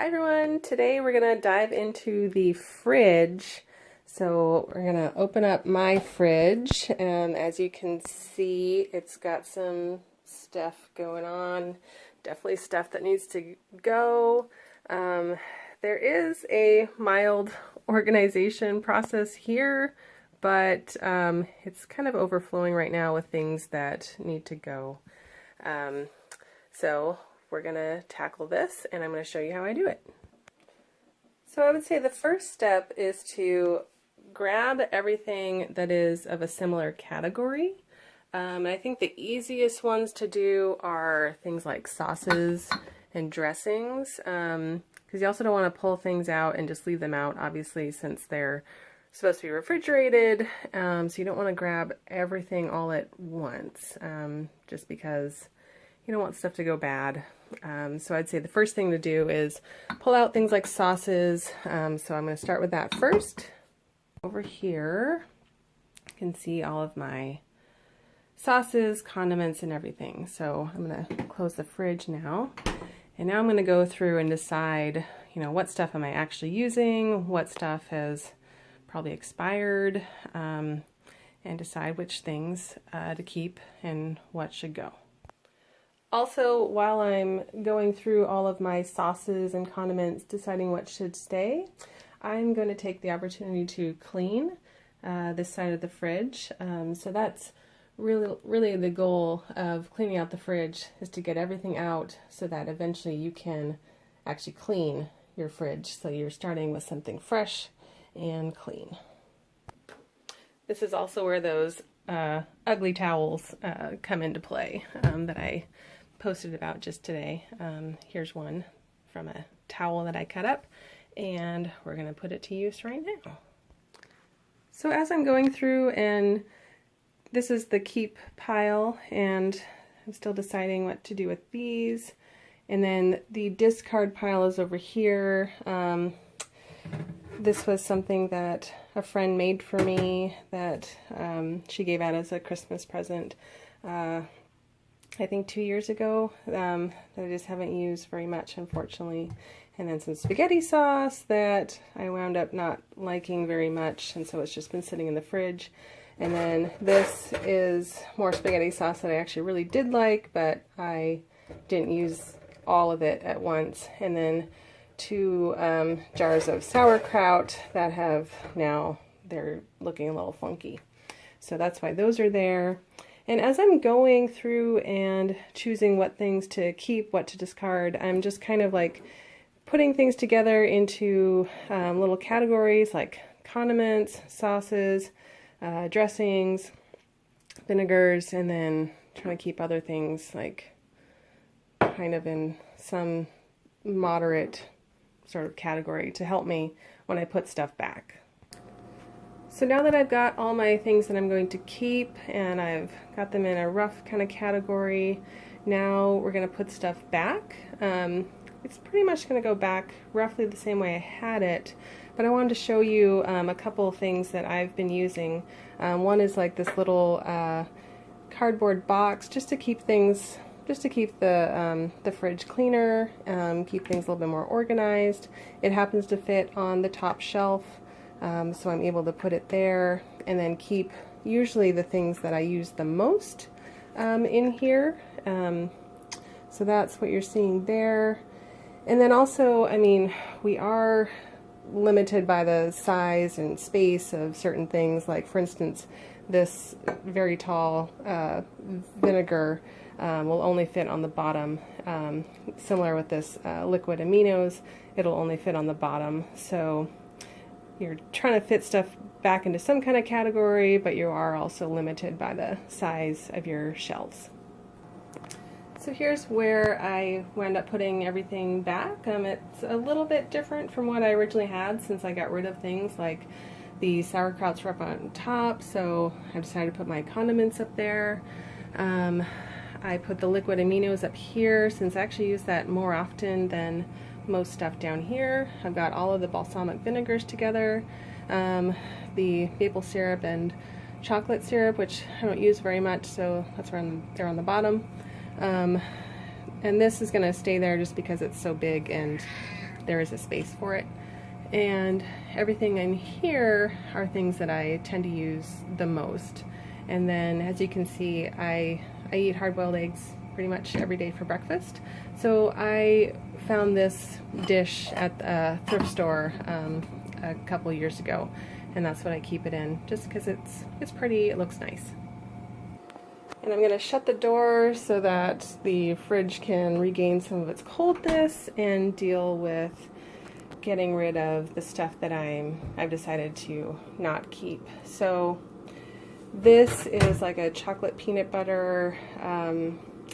Hi everyone, today we're going to dive into the fridge. So we're going to open up my fridge, and as you can see, it's got some stuff going on, definitely stuff that needs to go. There is a mild organization process here, but it's kind of overflowing right now with things that need to go. So we're going to tackle this, and I'm going to show you how I do it. So I would say the first step is to grab everything that is of a similar category. I think the easiest ones to do are things like sauces and dressings, because you also don't want to pull things out and just leave them out, obviously, since they're supposed to be refrigerated. So you don't want to grab everything all at once, just because you don't want stuff to go bad. So I'd say the first thing to do is pull out things like sauces. So I'm going to start with that first. Over here, you can see all of my sauces, condiments, and everything. So I'm going to close the fridge now. And now I'm going to go through and decide, what stuff am I actually using, what stuff has probably expired, and decide which things to keep and what should go. Also, while I'm going through all of my sauces and condiments, deciding what should stay, I'm going to take the opportunity to clean this side of the fridge. So that's really the goal of cleaning out the fridge, is to get everything out so that eventually you can actually clean your fridge. So you're starting with something fresh and clean. This is also where those ugly towels come into play that I posted about just today. Here's one from a towel that I cut up, and we're going to put it to use right now. So as I'm going through, and this is the keep pile, and I'm still deciding what to do with these, and then the discard pile is over here. This was something that a friend made for me that she gave out as a Christmas present I think 2 years ago, that I just haven't used very much, unfortunately. And then some spaghetti sauce that I wound up not liking very much, and so it's just been sitting in the fridge. And then this is more spaghetti sauce that I actually really did like, but I didn't use all of it at once. And then 2 jars of sauerkraut that have they're looking a little funky. So that's why those are there. And as I'm going through and choosing what things to keep, what to discard, I'm just kind of like putting things together into little categories like condiments, sauces, dressings, vinegars, and then trying to keep other things like kind of in some moderate sort of category to help me when I put stuff back. So now that I've got all my things that I'm going to keep, and I've got them in a rough kind of category, now we're going to put stuff back. It's pretty much going to go back roughly the same way I had it, but I wanted to show you a couple of things that I've been using. One is like this little cardboard box just to keep things, the fridge cleaner, keep things a little bit more organized. It happens to fit on the top shelf. So I'm able to put it there and then keep usually the things that I use the most in here. So that's what you're seeing there. And then also, we are limited by the size and space of certain things. Like, for instance, this very tall vinegar will only fit on the bottom. Similar with this liquid aminos, it'll only fit on the bottom. So you're trying to fit stuff back into some kind of category, but you are also limited by the size of your shelves. So here's where I wound up putting everything back. It's a little bit different from what I originally had, since I got rid of things like the sauerkrauts were up on top, so I decided to put my condiments up there. I put the liquid aminos up here, since I actually use that more often than most stuff down here. I've got all of the balsamic vinegars together, the maple syrup and chocolate syrup, which I don't use very much, so that's where they're on the bottom. And this is going to stay there just because it's so big and there is a space for it. And everything in here are things that I tend to use the most. And then, as you can see, I eat hard-boiled eggs pretty much every day for breakfast. So I found this dish at a thrift store a couple years ago, and that's what I keep it in, just because it's pretty, it looks nice. And I'm going to shut the door so that the fridge can regain some of its coldness and deal with getting rid of the stuff that I've decided to not keep. So this is like a chocolate peanut butter.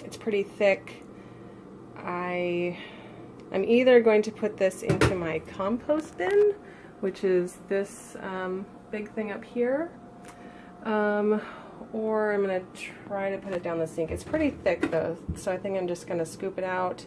It's pretty thick. I'm either going to put this into my compost bin, which is this big thing up here, or I'm going to try to put it down the sink. It's pretty thick though, so I think I'm just going to scoop it out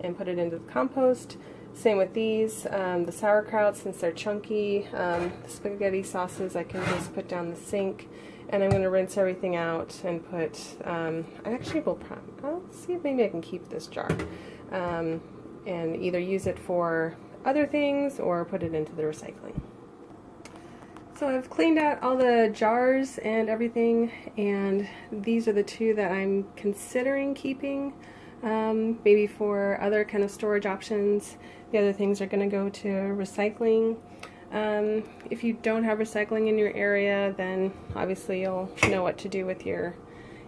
and put it into the compost. Same with these, the sauerkraut, since they're chunky, the spaghetti sauces I can just put down the sink, and I'm going to rinse everything out and put, I actually will, I'll see if maybe I can keep this jar, and either use it for other things or put it into the recycling. So I've cleaned out all the jars and everything, and these are the two that I'm considering keeping, maybe for other kind of storage options. The other things are going to go to recycling. If you don't have recycling in your area, then obviously you'll know what to do with your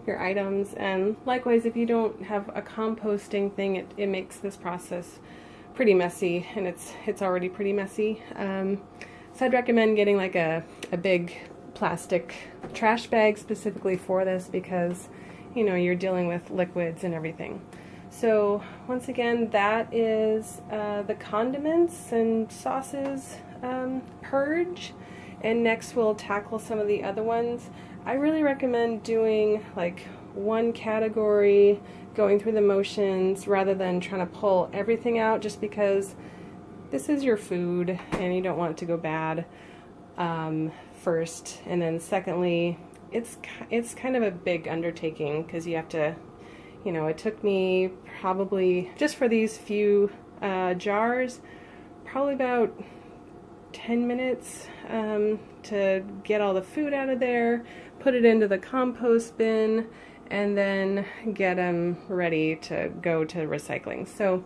items. And likewise, if you don't have a composting thing, it makes this process pretty messy, and it's already pretty messy. So I'd recommend getting like a big plastic trash bag specifically for this, because you know you're dealing with liquids and everything. So once again, that is the condiments and sauces purge, and next we'll tackle some of the other ones. I really recommend doing like one category, going through the motions rather than trying to pull everything out, just because this is your food and you don't want it to go bad first, and then secondly, it's kind of a big undertaking because you have to, you know, it took me probably, just for these few jars, probably about 10 minutes to get all the food out of there, put it into the compost bin, and then get them ready to go to recycling. So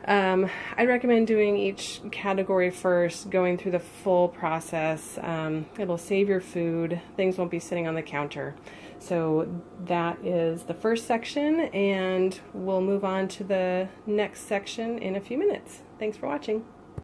I'd recommend doing each category first, going through the full process. It'll save your food. Things won't be sitting on the counter. So that is the first section, and we'll move on to the next section in a few minutes. Thanks for watching.